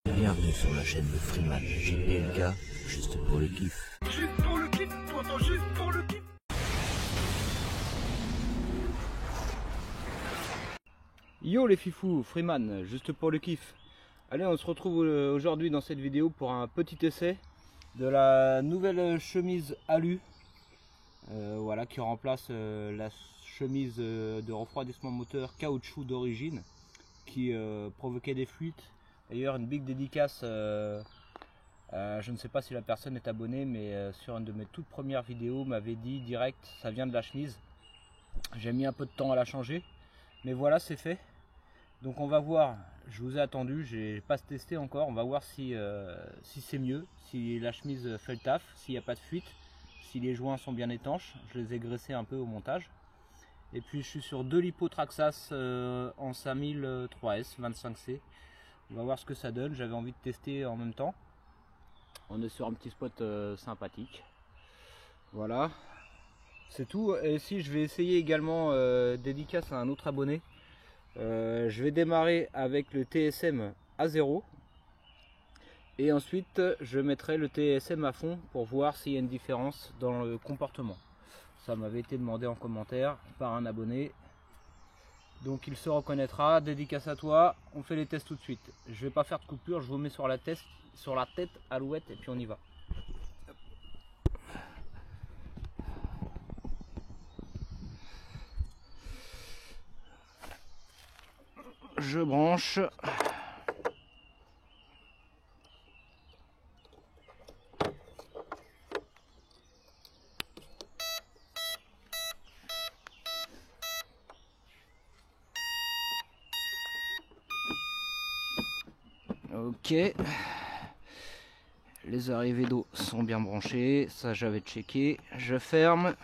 Bienvenue sur la chaîne de Freeman JPLK, juste pour le kiff. Juste pour le kiff, t'entends, juste pour le kiff. Yo les fifous, Freeman, juste pour le kiff. Allez, on se retrouve aujourd'hui dans cette vidéo pour un petit essai de la nouvelle chemise alu. Voilà, qui remplace la chemise de refroidissement moteur caoutchouc d'origine qui provoquait des fuites. D'ailleurs, une big dédicace, je ne sais pas si la personne est abonnée, mais sur une de mes toutes premières vidéos m'avait dit direct, ça vient de la chemise. J'ai mis un peu de temps à la changer, mais voilà, c'est fait. Donc on va voir, je vous ai attendu, j'ai pas testé encore, on va voir si c'est mieux, si la chemise fait le taf, s'il n'y a pas de fuite, si les joints sont bien étanches. Je les ai graissés un peu au montage. Et puis je suis sur 2 lipo Traxxas en 5003S 25C. On va voir ce que ça donne, j'avais envie de tester en même temps. On est sur un petit spot sympathique. Voilà, c'est tout. Et si je vais essayer également dédicace à un autre abonné. Je vais démarrer avec le TSM à 0 et ensuite je mettrai le TSM à fond pour voir s'il y a une différence dans le comportement. Ça m'avait été demandé en commentaire par un abonné, donc il se reconnaîtra. Dédicace à toi, on fait les tests tout de suite. Je vais pas faire de coupure, je vous mets sur la tête alouette et puis on y va. Je branche. Ok. Les arrivées d'eau sont bien branchées, ça j'avais checké. Je ferme.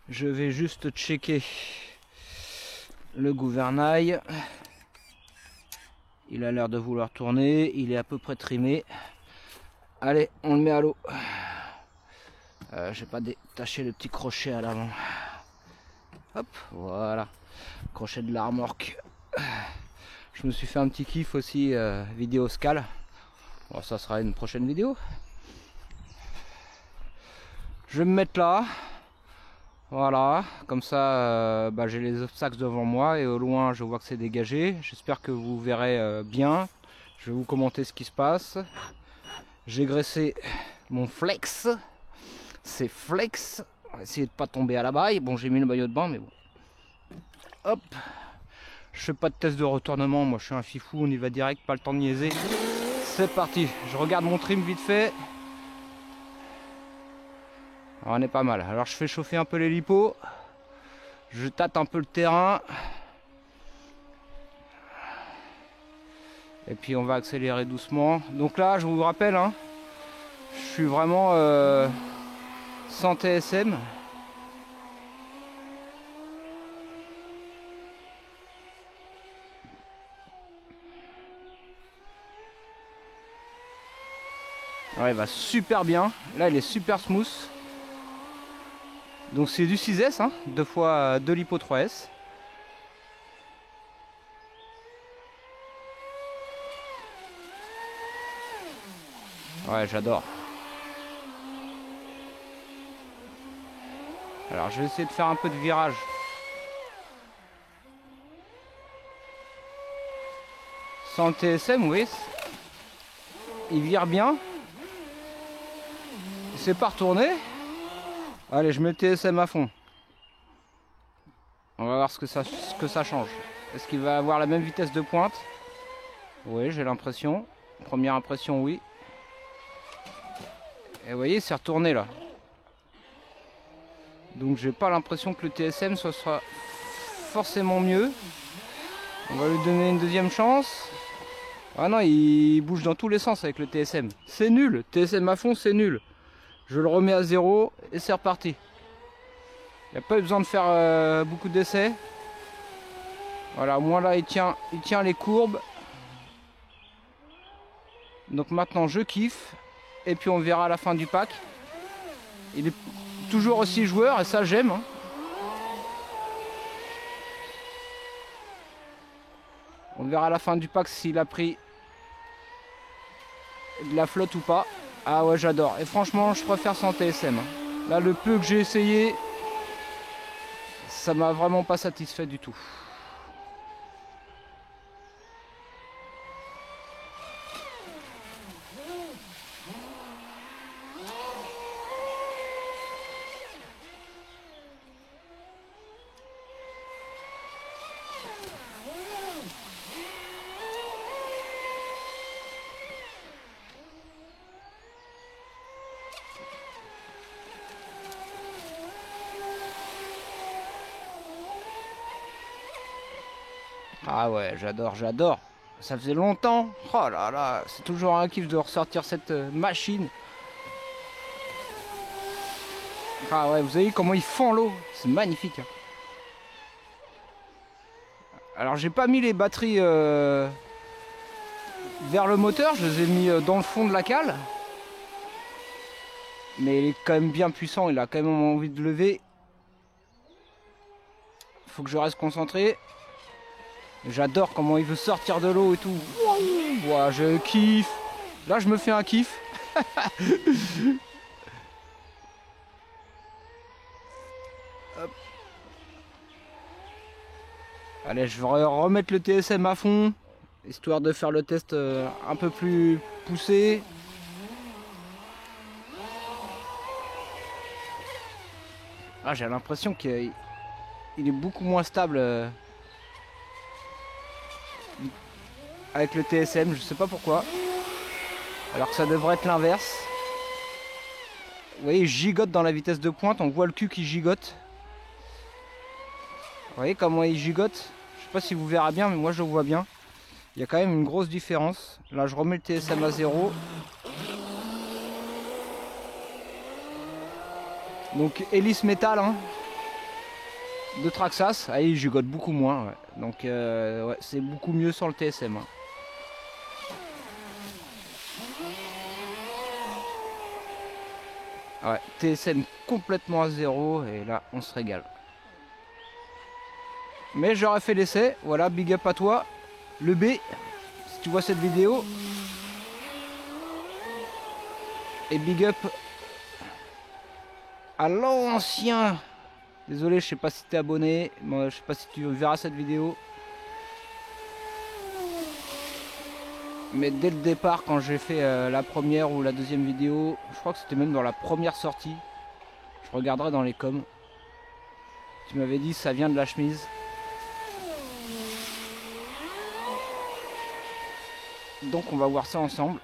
Je vais juste checker le gouvernail. Il a l'air de vouloir tourner, il est à peu près trimé. Allez, on le met à l'eau. J'ai pas détaché le petit crochet à l'avant. Hop, voilà. Crochet de la remorque. Je me suis fait un petit kiff aussi, vidéo scale. Bon, ça sera une prochaine vidéo. Je vais me mettre là. Voilà, comme ça j'ai les obstacles devant moi et au loin je vois que c'est dégagé. J'espère que vous verrez bien. Je vais vous commenter ce qui se passe. J'ai graissé mon flex. C'est flex. On va essayer de pas tomber à la baille. Bon, j'ai mis le maillot de bain, mais bon. Hop. Je fais pas de test de retournement. Moi, je suis un fifou. On y va direct. Pas le temps de niaiser. C'est parti. Je regarde mon trim vite fait. On est pas mal. Alors je fais chauffer un peu les lipos. Je tâte un peu le terrain. Et puis on va accélérer doucement. Donc là, je vous rappelle, hein, je suis vraiment sans TSM. Ouais, il va super bien. Là, il est super smooth. Donc c'est du 6S, hein, 2 fois 2 lipo 3S. Ouais, j'adore. Alors je vais essayer de faire un peu de virage. Sans le TSM, vous voyez, il vire bien. C'est pas retourné. Allez, je mets le TSM à fond. On va voir ce que ça change. Est-ce qu'il va avoir la même vitesse de pointe? Oui, j'ai l'impression. Première impression, oui. Et vous voyez, c'est retourné là. Donc j'ai pas l'impression que le TSM ce sera forcément mieux. On va lui donner une deuxième chance. Ah non, il bouge dans tous les sens avec le TSM. C'est nul. TSM à fond, c'est nul. Je le remets à 0 et c'est reparti. Il n'y a pas eu besoin de faire beaucoup d'essais. Voilà, au moins là il tient les courbes. Donc maintenant je kiffe. Et puis on verra à la fin du pack. Il est toujours aussi joueur et ça j'aime. Hein. On verra à la fin du pack s'il a pris de la flotte ou pas. Ah ouais, j'adore. Et franchement, je préfère sans TSM. Là, le peu que j'ai essayé, ça m'a vraiment pas satisfait du tout. Ah ouais, j'adore, j'adore. Ça faisait longtemps. Oh là là, c'est toujours un kiff de ressortir cette machine. Ah ouais, vous avez vu comment il fend l'eau. C'est magnifique. Alors j'ai pas mis les batteries vers le moteur. Je les ai mis dans le fond de la cale. Mais il est quand même bien puissant. Il a quand même envie de lever. Faut que je reste concentré. J'adore comment il veut sortir de l'eau et tout. Ouah, je kiffe. Là, je me fais un kiff. Hop. Allez, je vais remettre le TSM à fond, histoire de faire le test un peu plus poussé. Ah, j'ai l'impression qu'il est beaucoup moins stable. Avec le TSM, je sais pas pourquoi, alors que ça devrait être l'inverse. Vous voyez, il gigote dans la vitesse de pointe, on voit le cul qui gigote. Vous voyez comment il gigote? Je sais pas si vous verrez bien, mais moi je le vois bien. Il y a quand même une grosse différence. Là, je remets le TSM à 0. Donc hélice métal hein, de Traxxas, ah, il gigote beaucoup moins. Ouais. Donc ouais, c'est beaucoup mieux sans le TSM. Hein. Ouais, TSM complètement à 0 et là on se régale. Mais j'aurais fait l'essai, voilà, big up à toi, le B, si tu vois cette vidéo. Et big up à l'ancien. Désolé, je sais pas si t'es abonné, moi je sais pas si tu verras cette vidéo. Mais dès le départ, quand j'ai fait la première ou la deuxième vidéo, je crois que c'était même dans la première sortie, je regarderai dans les coms. Tu m'avais dit ça vient de la chemise. Donc on va voir ça ensemble.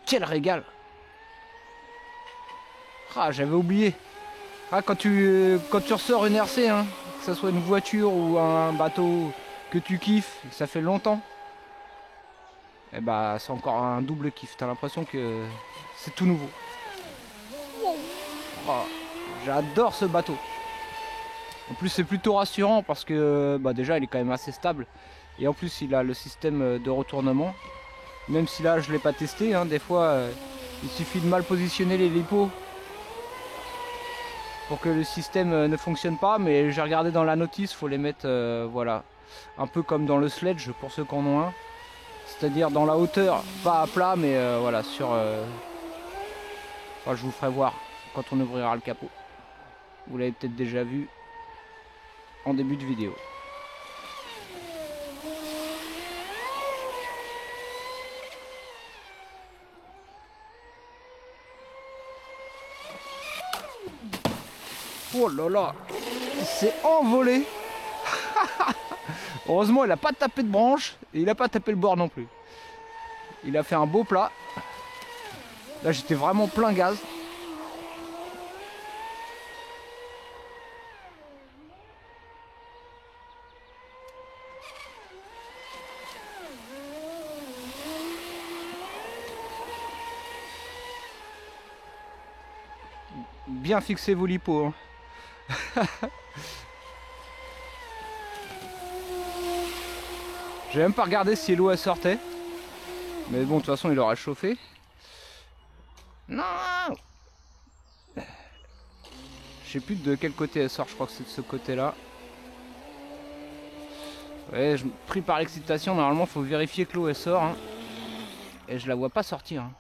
Quel régal! Ah, j'avais oublié. Ah, quand tu ressors une RC, hein, que ce soit une voiture ou un bateau que tu kiffes, ça fait longtemps. Et bah c'est encore un double kiff, t'as l'impression que c'est tout nouveau. Oh, j'adore ce bateau. En plus c'est plutôt rassurant parce que bah, déjà il est quand même assez stable. Et en plus il a le système de retournement. Même si là je ne l'ai pas testé, hein, des fois il suffit de mal positionner les lipos pour que le système ne fonctionne pas. Mais j'ai regardé dans la notice, il faut les mettre voilà, un peu comme dans le sledge pour ceux qui en ont un. C'est-à-dire dans la hauteur, pas à plat, mais voilà, sur... Enfin, je vous ferai voir quand on ouvrira le capot. Vous l'avez peut-être déjà vu en début de vidéo. Oh là là, il s'est envolé. Heureusement, il n'a pas tapé de branche et il n'a pas tapé le bord non plus. Il a fait un beau plat. Là, j'étais vraiment plein gaz. Bien fixé vos lipos. Hein. J'ai même pas regardé si l'eau elle sortait. Mais bon, de toute façon, il aura chauffé. Non! Je sais plus de quel côté elle sort, je crois que c'est de ce côté-là. Ouais, pris par l'excitation, normalement faut vérifier que l'eau elle sort, hein. Et je la vois pas sortir, hein.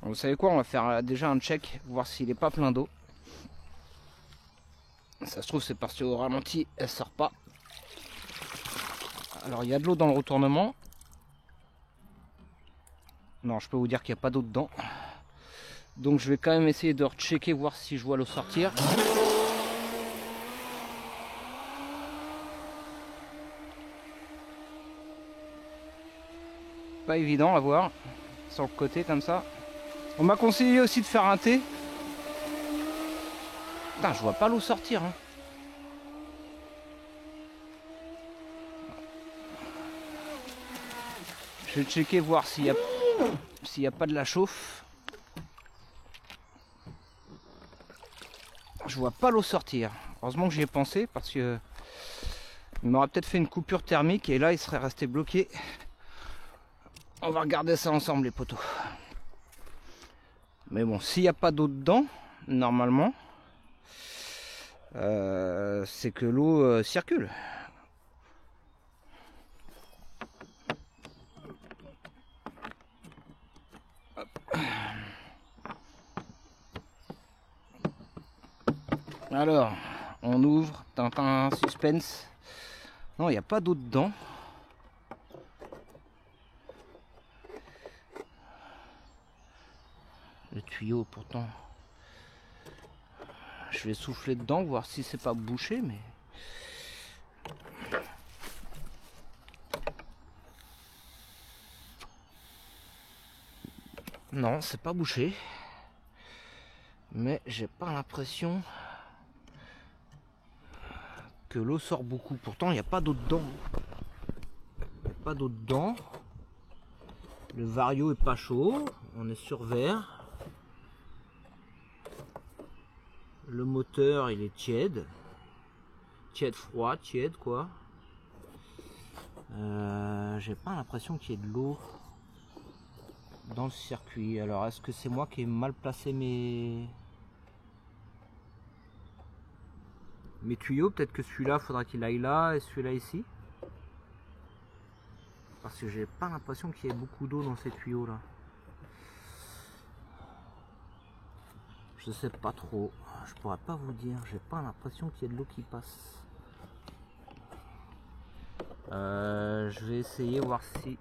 Donc, vous savez quoi, on va faire déjà un check, voir s'il est pas plein d'eau. Ça se trouve c'est parce qu'au ralenti elle sort pas. Alors il y a de l'eau dans le retournement. Non, je peux vous dire qu'il n'y a pas d'eau dedans. Donc je vais quand même essayer de rechecker, voir si je vois l'eau sortir. Pas évident à voir sur le côté comme ça. On m'a conseillé aussi de faire un thé. Putain, je vois pas l'eau sortir, hein. Je vais checker, voir s'il y a pas de la chauffe. Je vois pas l'eau sortir. Heureusement que j'y ai pensé parce que il m'aurait peut-être fait une coupure thermique et là il serait resté bloqué. On va regarder ça ensemble les poteaux. Mais bon, s'il n'y a pas d'eau dedans, normalement, c'est que l'eau circule. Hop. Alors, on ouvre, Tintin, suspense. Non, il n'y a pas d'eau dedans. Le tuyau, pourtant, je vais souffler dedans, voir si c'est pas bouché, mais... Non, c'est pas bouché. Mais j'ai pas l'impression que l'eau sort beaucoup. Pourtant, il n'y a pas d'eau dedans. Il n'y a pas d'eau dedans. Le vario est pas chaud. On est sur vert. Le moteur, il est tiède. Tiède froid, tiède quoi. J'ai pas l'impression qu'il y ait de l'eau dans le circuit. Alors, est-ce que c'est moi qui ai mal placé mes tuyaux? Peut-être que celui-là, faudra qu'il aille là et celui-là ici. Parce que j'ai pas l'impression qu'il y ait beaucoup d'eau dans ces tuyaux là. Je sais pas trop. Je pourrais pas vous dire. J'ai pas l'impression qu'il y ait de l'eau qui passe. Je vais essayer voir si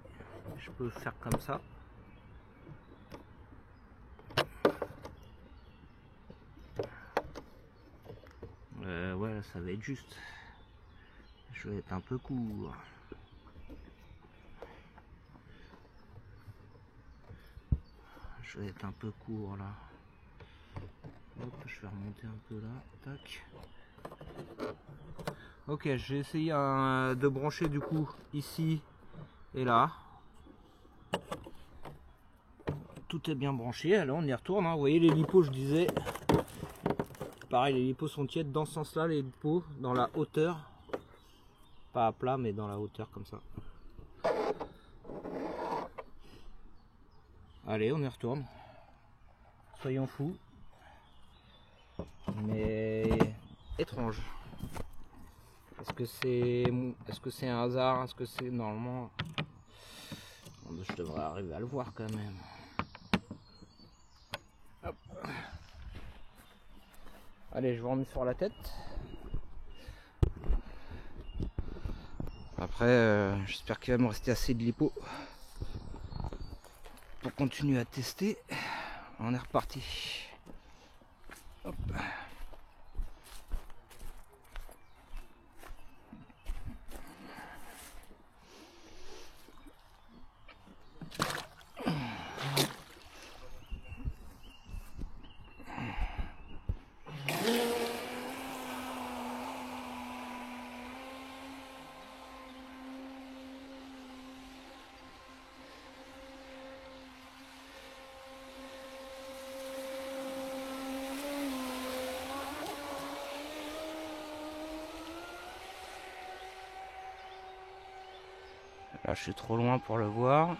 je peux faire comme ça. Ouais, ça va être juste. Je vais être un peu court. Je vais être un peu court là. Hop, je vais remonter un peu là. Tac. Ok, j'ai essayé de brancher du coup ici et là. Tout est bien branché. Alors on y retourne, hein. Vous voyez les lipos, je disais. Pareil, les lipos sont tièdes dans ce sens-là, les lipos, dans la hauteur. Pas à plat, mais dans la hauteur comme ça. Allez, on y retourne. Soyons fous. Mais étrange. Est-ce que c'est un hasard? Est-ce que c'est normalement... Je devrais arriver à le voir quand même. Hop. Allez, je vous remets sur la tête. Après, j'espère qu'il va me rester assez de lipo pour continuer à tester. On est reparti. Hop. Là, je suis trop loin pour le voir.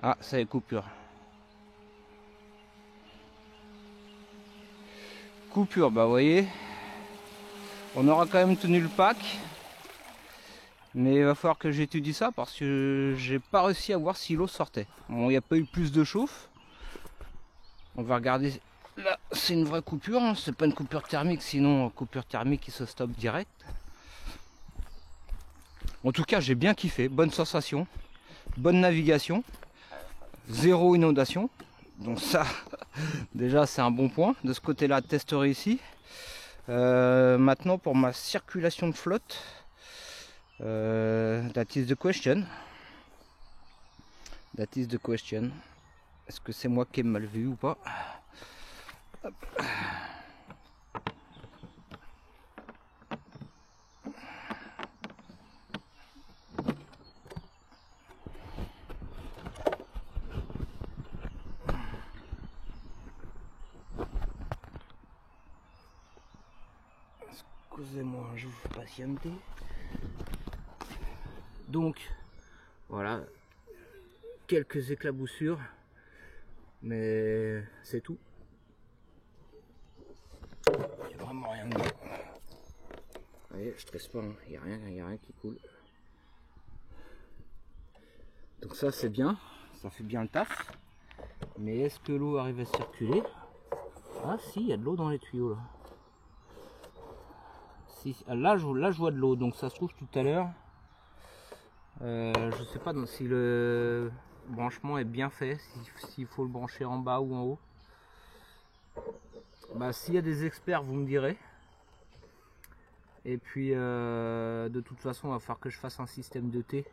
Ah, ça y est, coupure. Coupure, bah vous voyez, On aura quand même tenu le pack. Mais il va falloir que j'étudie ça parce que j'ai pas réussi à voir si l'eau sortait. Bon, il n'y a pas eu plus de chauffe. On va regarder. Là, c'est une vraie coupure. Hein. C'est pas une coupure thermique, sinon coupure thermique, il se stoppe direct. En tout cas, j'ai bien kiffé. Bonne sensation. Bonne navigation. Zéro inondation. Donc ça, déjà, c'est un bon point. De ce côté-là, testerai ici. Maintenant, pour ma circulation de flotte. That is the question. That is the question. Est-ce que c'est moi qui ai mal vu ou pas? Hop. Excusez-moi, je vous fais patienter. Donc, voilà, quelques éclaboussures, mais c'est tout. Il n'y a vraiment rien dedans. Vous voyez, je stresse pas, il n'y a rien qui coule. Donc ça c'est bien, ça fait bien le taf. Mais est-ce que l'eau arrive à circuler? Ah si, il y a de l'eau dans les tuyaux là. Si, là je vois de l'eau, donc ça se trouve tout à l'heure. Je sais pas si le branchement est bien fait, s'il faut le brancher en bas ou en haut. Bah, s'il y a des experts, vous me direz. Et puis de toute façon, il va falloir que je fasse un système de thé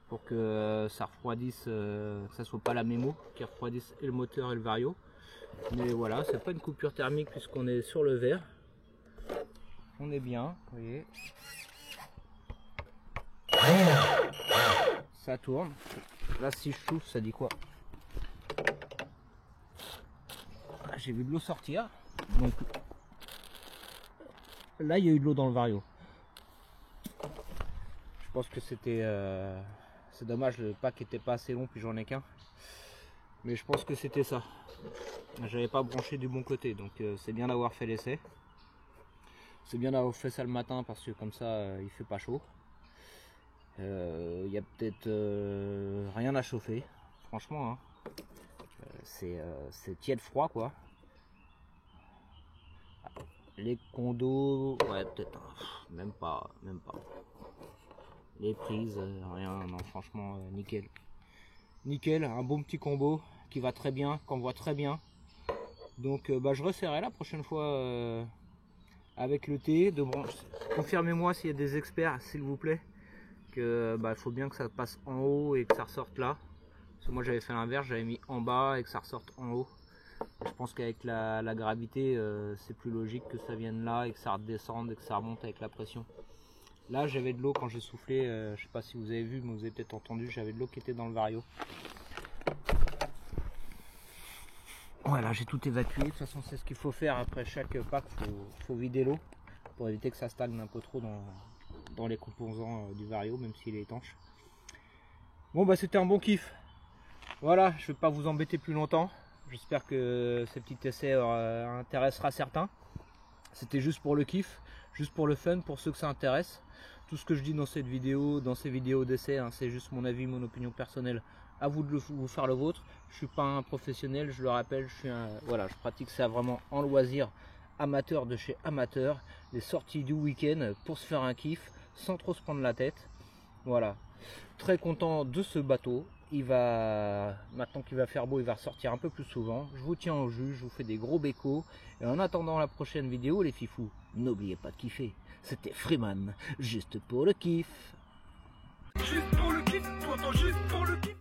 pour que ça refroidisse, que ça soit pas la mémo qui refroidisse et le moteur et le vario. Mais voilà, c'est pas une coupure thermique puisqu'on est sur le verre. On est bien, vous voyez. Ça tourne. Là, si je souffle, ça dit quoi? J'ai vu de l'eau sortir. Donc là, il y a eu de l'eau dans le vario. Je pense que c'était... c'est dommage, le pack était pas assez long, puis j'en ai qu'un. Mais je pense que c'était ça. J'avais pas branché du bon côté, donc c'est bien d'avoir fait l'essai. C'est bien d'avoir fait ça le matin parce que comme ça, il fait pas chaud. Il y a peut-être rien à chauffer, franchement. Hein. C'est tiède froid quoi. Les condos, ouais peut-être, même pas. Les prises, rien, non franchement nickel. Nickel, un bon petit combo qui va très bien, qu'on voit très bien. Donc bah, je resserrai la prochaine fois avec le thé. Confirmez-moi s'il y a des experts s'il vous plaît. Que bah, faut bien que ça passe en haut et que ça ressorte là. Parce que moi j'avais fait l'inverse, j'avais mis en bas et que ça ressorte en haut. Je pense qu'avec la gravité, c'est plus logique que ça vienne là et que ça redescende et que ça remonte avec la pression. Là j'avais de l'eau quand j'ai soufflé, je sais pas si vous avez vu, mais vous avez peut-être entendu, j'avais de l'eau qui était dans le vario. Voilà, j'ai tout évacué. De toute façon c'est ce qu'il faut faire après chaque pack, faut vider l'eau pour éviter que ça stagne un peu trop dans les composants du vario, même s'il est étanche. Bon bah c'était un bon kiff. Voilà, je vais pas vous embêter plus longtemps. J'espère que ces petits essais intéressera certains. C'était juste pour le kiff, juste pour le fun, pour ceux que ça intéresse. Tout ce que je dis dans cette vidéo, dans ces vidéos d'essais, hein, c'est juste mon avis, mon opinion personnelle. À vous de vous faire le vôtre. Je suis pas un professionnel, je le rappelle, voilà, je pratique ça vraiment en loisir, amateur de chez amateur. Les sorties du week-end pour se faire un kiff, sans trop se prendre la tête. Voilà, très content de ce bateau. Maintenant qu'il va faire beau, il va ressortir un peu plus souvent. Je vous tiens au jus, je vous fais des gros bécos. Et en attendant la prochaine vidéo, les fifous, n'oubliez pas de kiffer. C'était Freeman, juste pour le kiff. Juste pour le kiff, toi, juste pour le kiff.